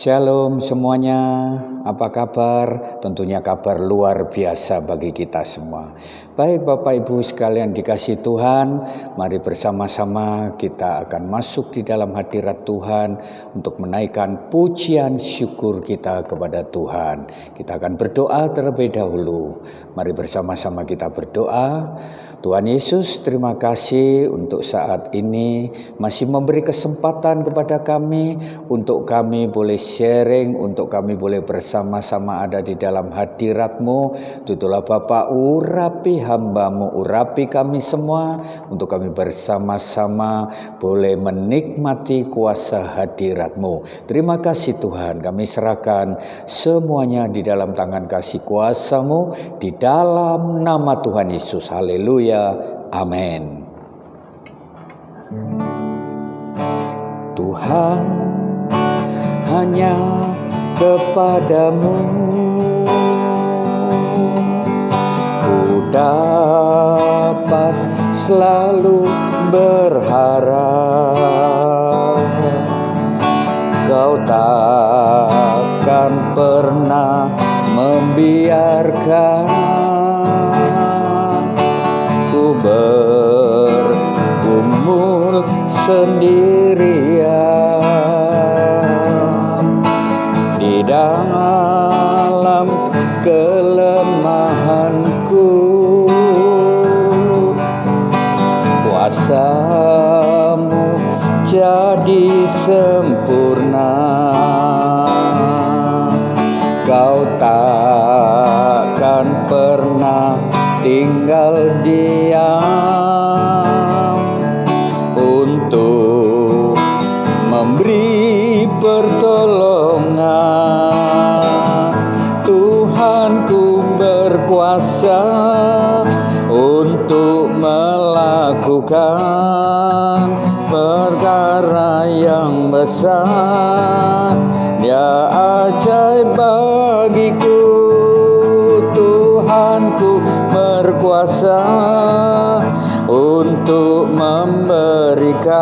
Shalom semuanya, apa kabar? Tentunya kabar luar biasa bagi kita semua. Baik Bapak Ibu sekalian dikasih Tuhan, mari bersama-sama kita akan masuk di dalam hadirat Tuhan untuk menaikkan pujian syukur kita kepada Tuhan. Kita akan berdoa terlebih dahulu. Mari bersama-sama kita berdoa. Tuhan Yesus, terima kasih untuk saat ini masih memberi kesempatan kepada kami untuk kami boleh sharing, untuk kami boleh bersama-sama ada di dalam hadirat-Mu. Tutulah Bapa, urapi hamba-Mu, urapi kami semua untuk kami bersama-sama boleh menikmati kuasa hadirat-Mu. Terima kasih Tuhan, kami serahkan semuanya di dalam tangan kasih kuasa-Mu di dalam nama Tuhan Yesus. Haleluya. Amin. Tuhan, hanya kepadamu ku dapat selalu berharap. Kau takkan pernah membiarkan ku bergumul sendirian di dalam kelemahanku. Kuasa-Mu jadi sempurna. Kau takkan pernah tinggal diam untuk memberi pertolongan. Tuhanku berkuasa untuk melakukan perkara yang besar. Dia ajaib bagiku. Tuhanku berkuasa untuk memberikan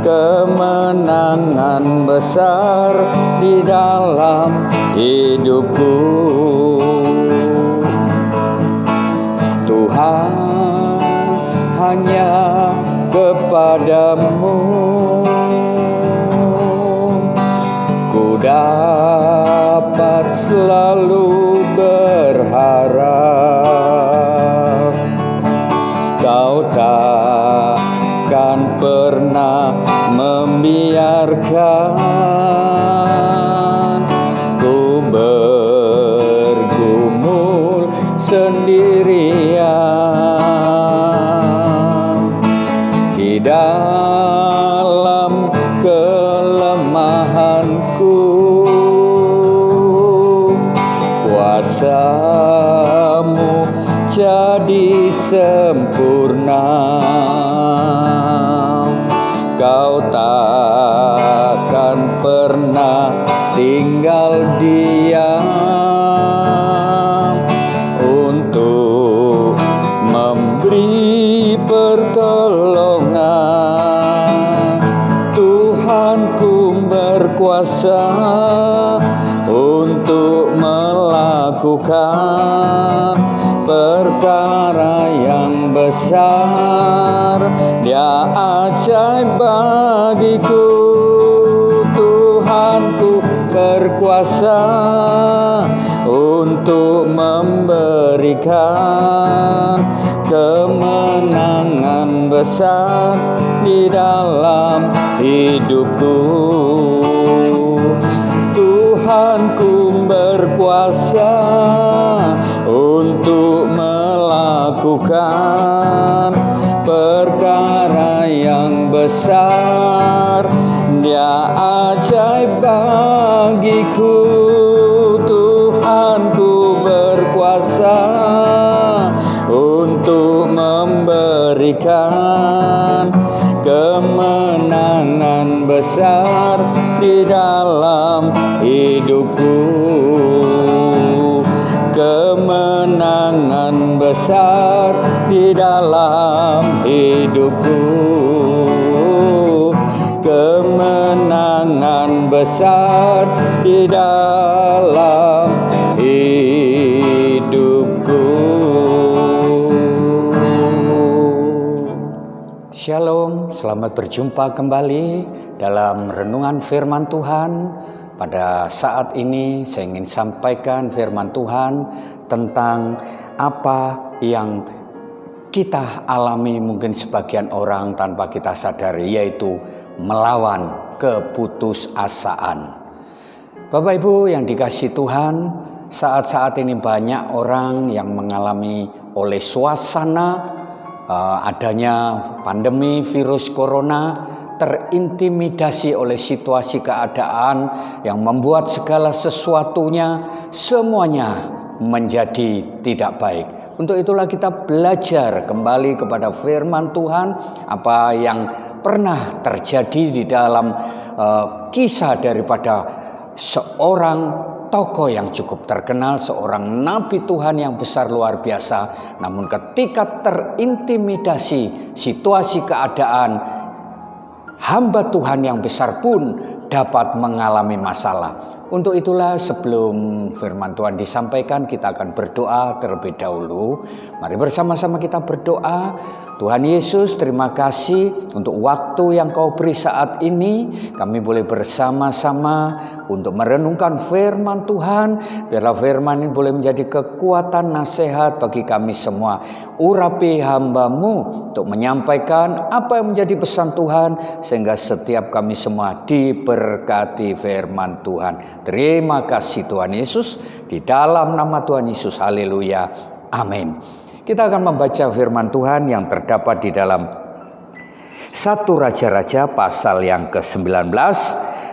kemenangan besar di dalam hidupku. Tuhan, hanya kepadamu ku dapat selalu berharap. Kau takkan pernah membiarkan ku bergumul sendirian di dalam kelemahanku. Kuasa-Mu jadi sempurna. Kau takkan pernah tinggal diam untuk memberi pertolongan. Tuhanku berkuasa untuk melakukan perkara yang besar. Dia ajaib bagiku. Tuhanku berkuasa untuk memberikan kemenangan besar di dalam hidupku. Tuhanku berkuasa untuk melakukan perkara yang besar. Dia ajaib bagiku. Tuhanku berkuasa untuk memberikan kemenangan besar di dalam hidupku. Kemenangan besar di dalam hidupku. Kemenangan besar di dalam hidupku. Shalom, selamat berjumpa kembali dalam renungan firman Tuhan. Pada saat ini saya ingin sampaikan firman Tuhan tentang apa yang kita alami mungkin sebagian orang tanpa kita sadari, yaitu melawan keputusasaan. Bapak Ibu yang dikasihi Tuhan, saat-saat ini banyak orang yang mengalami oleh suasana adanya pandemi virus corona, terintimidasi oleh situasi keadaan yang membuat segala sesuatunya semuanya menjadi tidak baik. Untuk itulah kita belajar kembali kepada firman Tuhan, apa yang pernah terjadi di dalam kisah daripada seorang tokoh yang cukup terkenal, seorang nabi Tuhan yang besar luar biasa. Namun ketika terintimidasi situasi keadaan, hamba Tuhan yang besar pun dapat mengalami masalah. Untuk itulah sebelum firman Tuhan disampaikan, kita akan berdoa terlebih dahulu. Mari bersama-sama kita berdoa. Tuhan Yesus, terima kasih untuk waktu yang Kau beri saat ini. Kami boleh bersama-sama untuk merenungkan firman Tuhan. Biarlah firman ini boleh menjadi kekuatan nasihat bagi kami semua. Urapi hamba-Mu untuk menyampaikan apa yang menjadi pesan Tuhan, sehingga setiap kami semua diberkati firman Tuhan. Terima kasih Tuhan Yesus, di dalam nama Tuhan Yesus, haleluya, amin. Kita akan membaca firman Tuhan yang terdapat di dalam 1 Raja-Raja pasal yang ke-19,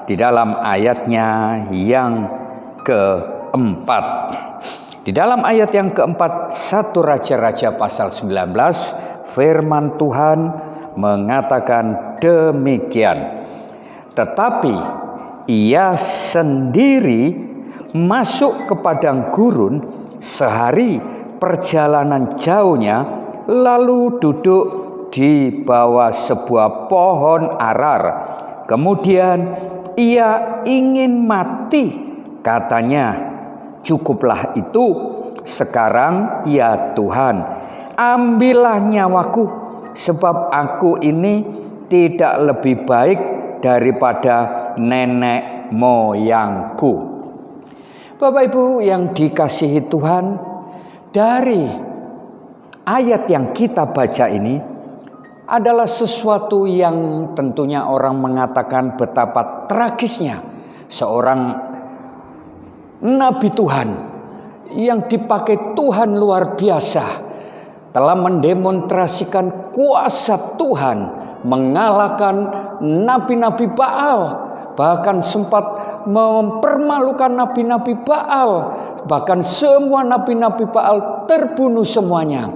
di dalam ayatnya yang keempat. Di dalam ayat yang keempat 1 Raja-Raja pasal 19, firman Tuhan mengatakan demikian. Tetapi ia sendiri masuk ke padang gurun sehari perjalanan jauhnya, lalu duduk di bawah sebuah pohon arar. Kemudian ia ingin mati. Katanya, cukuplah itu sekarang ya Tuhan, ambillah nyawaku, sebab aku ini tidak lebih baik daripada nenek moyangku. Bapak Ibu yang dikasihi Tuhan, dari ayat yang kita baca ini adalah sesuatu yang tentunya orang mengatakan betapa tragisnya seorang nabi Tuhan yang dipakai Tuhan luar biasa telah mendemonstrasikan kuasa Tuhan mengalahkan nabi-nabi Baal, bahkan sempat mempermalukan nabi-nabi Baal. Bahkan semua nabi-nabi Baal terbunuh semuanya.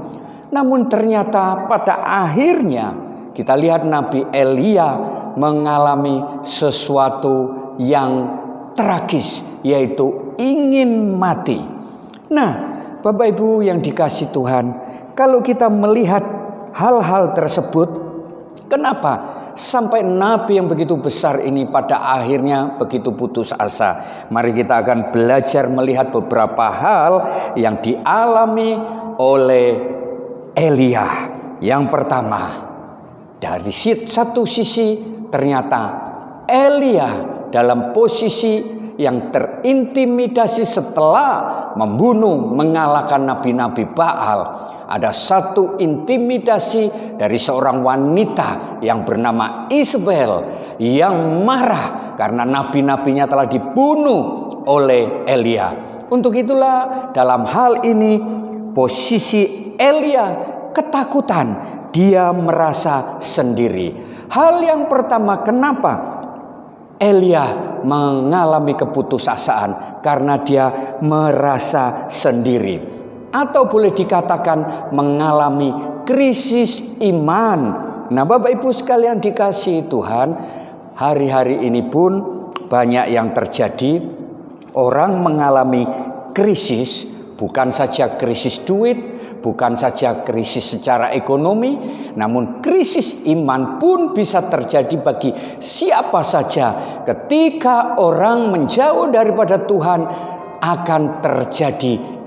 Namun ternyata pada akhirnya kita lihat Nabi Elia mengalami sesuatu yang tragis, yaitu ingin mati. Nah, Bapak Ibu yang dikasihi Tuhan, kalau kita melihat hal-hal tersebut, kenapa sampai nabi yang begitu besar ini pada akhirnya begitu putus asa? Mari kita akan belajar melihat beberapa hal yang dialami oleh Elia. Yang pertama, dari satu sisi ternyata Elia dalam posisi yang terintimidasi setelah mengalahkan nabi-nabi Baal. Ada satu intimidasi dari seorang wanita yang bernama Isabel yang marah karena nabi-nabinya telah dibunuh oleh Elia. Untuk itulah dalam hal ini posisi Elia ketakutan, dia merasa sendiri. Hal yang pertama, kenapa Elia mengalami keputusasaan? Karena dia merasa sendiri. Atau boleh dikatakan mengalami krisis iman. Nah, Bapak Ibu sekalian dikasihi Tuhan, hari-hari ini pun banyak yang terjadi. Orang mengalami krisis Bukan saja krisis duit, bukan saja krisis secara ekonomi, namun krisis iman pun bisa terjadi bagi siapa saja. Ketika orang menjauh daripada Tuhan, akan terjadi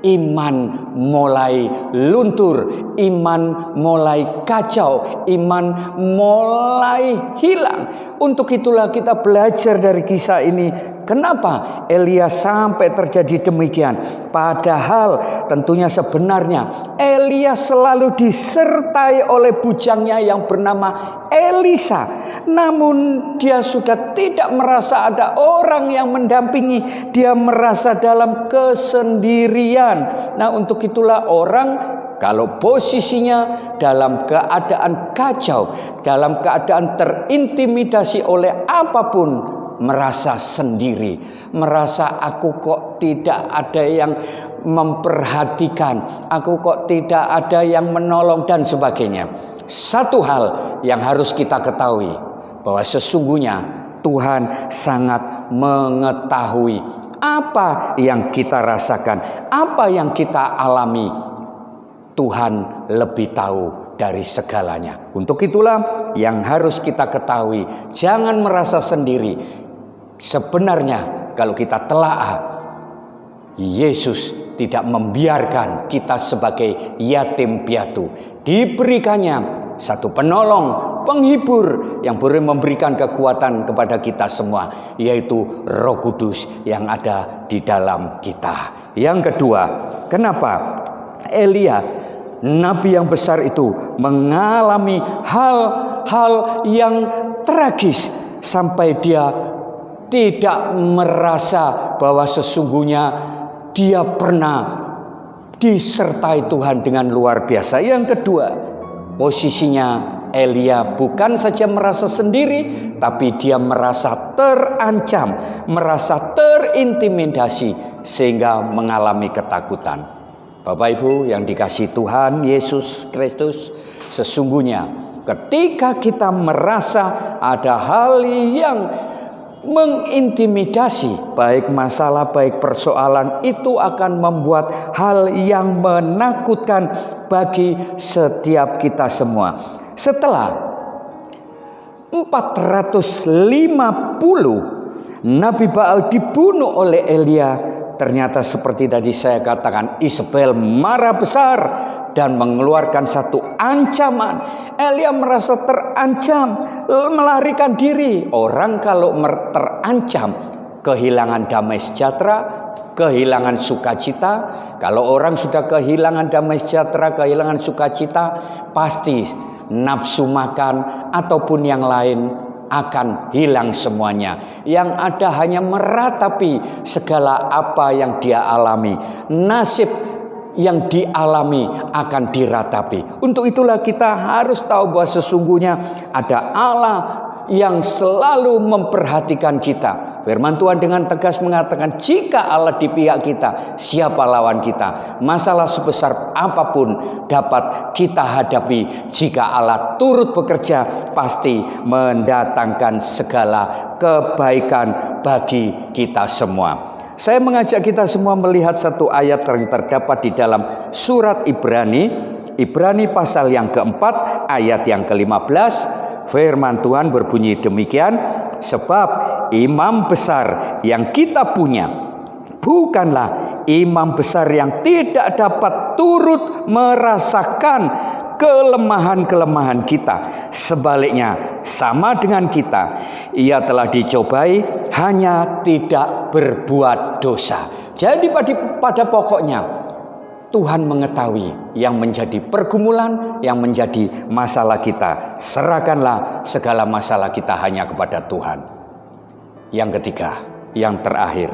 iman mulai luntur, iman mulai kacau, iman mulai hilang. Untuk itulah kita belajar dari kisah ini. Kenapa Elia sampai terjadi demikian? Padahal tentunya sebenarnya Elia selalu disertai oleh bujangnya yang bernama Elisa. Namun dia sudah tidak merasa ada orang yang mendampingi. Dia merasa dalam kesendirian. Nah, untuk itulah orang kalau posisinya dalam keadaan kacau, dalam keadaan terintimidasi oleh apapun, merasa sendiri, merasa aku kok tidak ada yang memperhatikan, aku kok tidak ada yang menolong dan sebagainya. Satu hal yang harus kita ketahui, bahwa sesungguhnya Tuhan sangat mengetahui apa yang kita rasakan, apa yang kita alami. Tuhan lebih tahu dari segalanya. Untuk itulah yang harus kita ketahui, jangan merasa sendiri. Sebenarnya kalau kita telaah, Yesus tidak membiarkan kita sebagai yatim piatu. Diberikannya satu penolong, penghibur yang boleh memberikan kekuatan kepada kita semua, yaitu Roh Kudus yang ada di dalam kita. Yang kedua, kenapa Elia, nabi yang besar itu, mengalami hal-hal yang tragis sampai dia tidak merasa bahwa sesungguhnya dia pernah disertai Tuhan dengan luar biasa. Yang kedua, posisinya Elia bukan saja merasa sendiri, tapi dia merasa terancam, merasa terintimidasi sehingga mengalami ketakutan. Bapak Ibu yang dikasihi Tuhan Yesus Kristus, sesungguhnya ketika kita merasa ada hal yang mengintimidasi, baik masalah, baik persoalan, itu akan membuat hal yang menakutkan bagi setiap kita semua. Setelah 450 Nabi Baal dibunuh oleh Elia, ternyata seperti tadi saya katakan, Isabel marah besar dan mengeluarkan satu ancaman. Elia merasa terancam, melarikan diri. Orang kalau terancam, kehilangan damai sejahtera, kehilangan sukacita. Kalau orang sudah kehilangan damai sejahtera, kehilangan sukacita, pasti nafsu makan ataupun yang lain akan hilang semuanya. Yang ada hanya meratapi segala apa yang dia alami. Nasib yang dialami akan diratapi. Untuk itulah kita harus tahu bahwa sesungguhnya ada Allah yang selalu memperhatikan kita. Firman Tuhan dengan tegas mengatakan, jika Allah di pihak kita, siapa lawan kita? Masalah sebesar apapun dapat kita hadapi. Jika Allah turut bekerja, pasti mendatangkan segala kebaikan bagi kita semua. Saya mengajak kita semua melihat satu ayat yang terdapat di dalam surat Ibrani pasal yang keempat, ayat yang ke-15. Firman Tuhan berbunyi demikian, sebab imam besar yang kita punya bukanlah imam besar yang tidak dapat turut merasakan kelemahan-kelemahan kita. Sebaliknya, sama dengan kita, ia telah dicobai, hanya tidak berbuat dosa. Jadi pada pokoknya Tuhan mengetahui yang menjadi pergumulan, yang menjadi masalah kita. Serahkanlah segala masalah kita hanya kepada Tuhan. Yang ketiga, yang terakhir,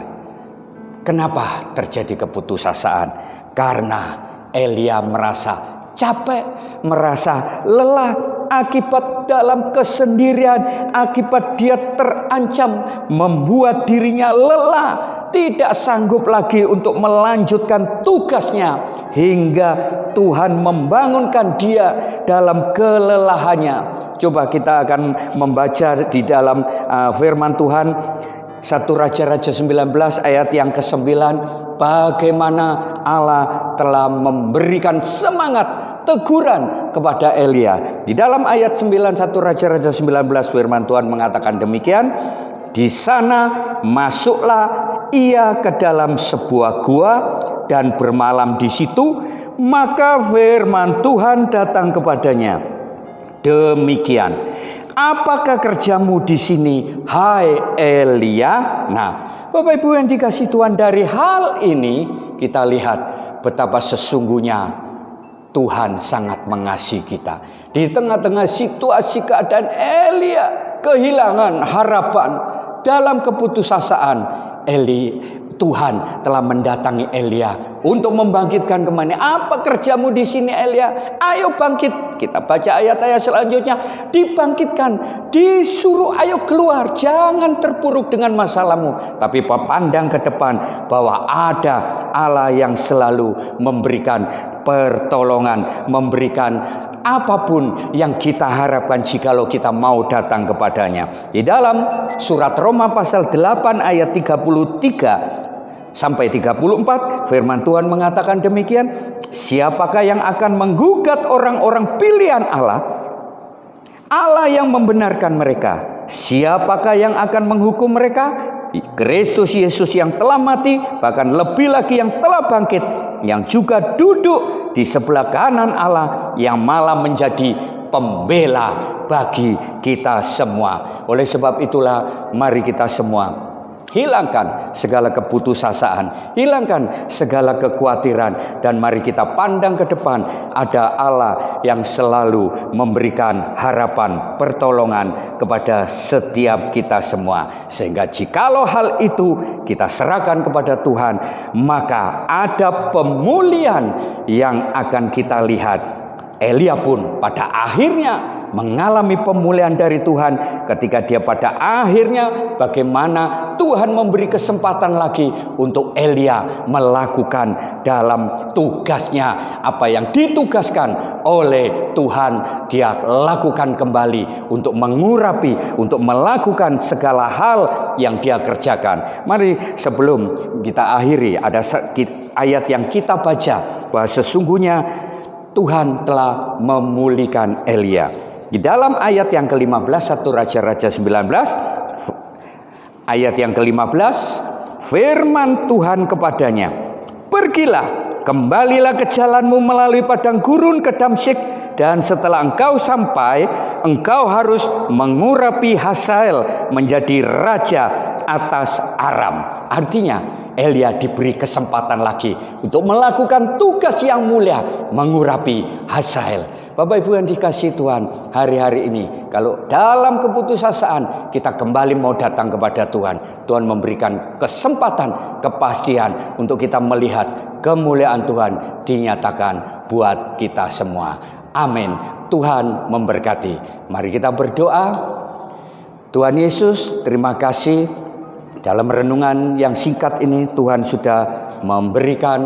kenapa terjadi keputusasaan? Karena Elia merasa capek, merasa lelah akibat dalam kesendirian, akibat dia terancam, membuat dirinya lelah, tidak sanggup lagi untuk melanjutkan tugasnya, hingga Tuhan membangunkan dia dalam kelelahannya. Coba kita akan membaca di dalam firman Tuhan 1 Raja-Raja 19 ayat yang ke-9, bagaimana Allah telah memberikan semangat teguran kepada Elia. Di dalam ayat 91 Raja-Raja 19 firman Tuhan mengatakan demikian, di sana masuklah ia ke dalam sebuah gua dan bermalam di situ. Maka firman Tuhan datang kepadanya, demikian, apakah kerjamu di sini, hai Elia? Nah, Bapak Ibu yang dikasihi Tuhan, dari hal ini kita lihat betapa sesungguhnya Tuhan sangat mengasihi kita. Di tengah-tengah situasi keadaan Elia kehilangan harapan, dalam keputusasaan Tuhan telah mendatangi Elia untuk membangkitkan kembali. Apa kerjamu di sini Elia? Ayo bangkit. Kita baca ayat-ayat selanjutnya. Dibangkitkan, disuruh ayo keluar, jangan terpuruk dengan masalahmu, tapi pandang ke depan bahwa ada Allah yang selalu memberikan pertolongan, memberikan apapun yang kita harapkan jikalau kita mau datang kepadanya. Di dalam surat Roma pasal 8 ayat 33 sampai 34 firman Tuhan mengatakan demikian, siapakah yang akan menggugat orang-orang pilihan Allah? Allah yang membenarkan mereka. Siapakah yang akan menghukum mereka? Kristus Yesus yang telah mati, bahkan lebih lagi yang telah bangkit, yang juga duduk di sebelah kanan Allah, yang malah menjadi pembela bagi kita semua. Oleh sebab itulah mari kita semua hilangkan segala keputusasaan, hilangkan segala kekhawatiran, dan mari kita pandang ke depan. Ada Allah yang selalu memberikan harapan, pertolongan kepada setiap kita semua. Sehingga jikalau hal itu kita serahkan kepada Tuhan, maka ada pemulihan yang akan kita lihat. Elia pun pada akhirnya mengalami pemulihan dari Tuhan ketika dia pada akhirnya bagaimana Tuhan memberi kesempatan lagi untuk Elia melakukan dalam tugasnya. Apa yang ditugaskan oleh Tuhan dia lakukan kembali untuk mengurapi, untuk melakukan segala hal yang dia kerjakan. Mari sebelum kita akhiri, ada ayat yang kita baca bahwa sesungguhnya Tuhan telah memulihkan Elia. Di dalam ayat yang ke-15 1 Raja-Raja 19 ayat yang ke-15, firman Tuhan kepadanya, pergilah, kembalilah ke jalanmu melalui padang gurun ke Damsyik, dan setelah engkau sampai, engkau harus mengurapi Hazael menjadi raja atas Aram. Artinya Elia diberi kesempatan lagi untuk melakukan tugas yang mulia, mengurapi Hazael. Bapak Ibu yang dikasihi Tuhan, hari-hari ini kalau dalam keputusasaan kita kembali mau datang kepada Tuhan, Tuhan memberikan kesempatan, kepastian untuk kita melihat kemuliaan Tuhan dinyatakan buat kita semua. Amin. Tuhan memberkati. Mari kita berdoa. Tuhan Yesus, terima kasih dalam renungan yang singkat ini Tuhan sudah memberikan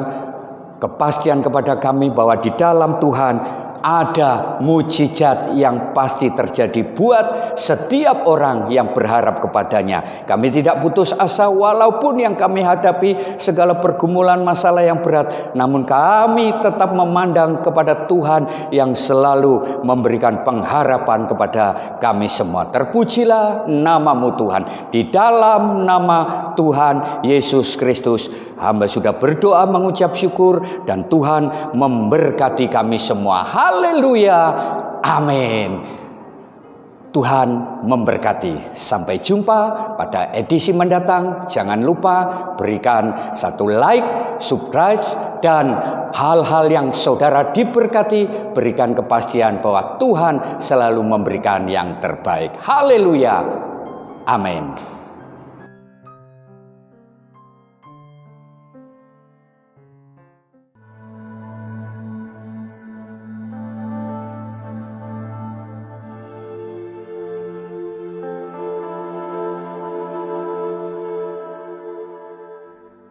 kepastian kepada kami bahwa di dalam Tuhan ada mujizat yang pasti terjadi buat setiap orang yang berharap kepadanya. Kami tidak putus asa walaupun yang kami hadapi segala pergumulan masalah yang berat, namun kami tetap memandang kepada Tuhan yang selalu memberikan pengharapan kepada kami semua. Terpujilah nama-Mu Tuhan. Di dalam nama Tuhan Yesus Kristus hamba sudah berdoa mengucap syukur, dan Tuhan memberkati kami semua. Haleluya. Amin. Tuhan memberkati. Sampai jumpa pada edisi mendatang. Jangan lupa berikan satu like, subscribe, dan hal-hal yang saudara diberkati, berikan kepastian bahwa Tuhan selalu memberikan yang terbaik. Haleluya. Amin.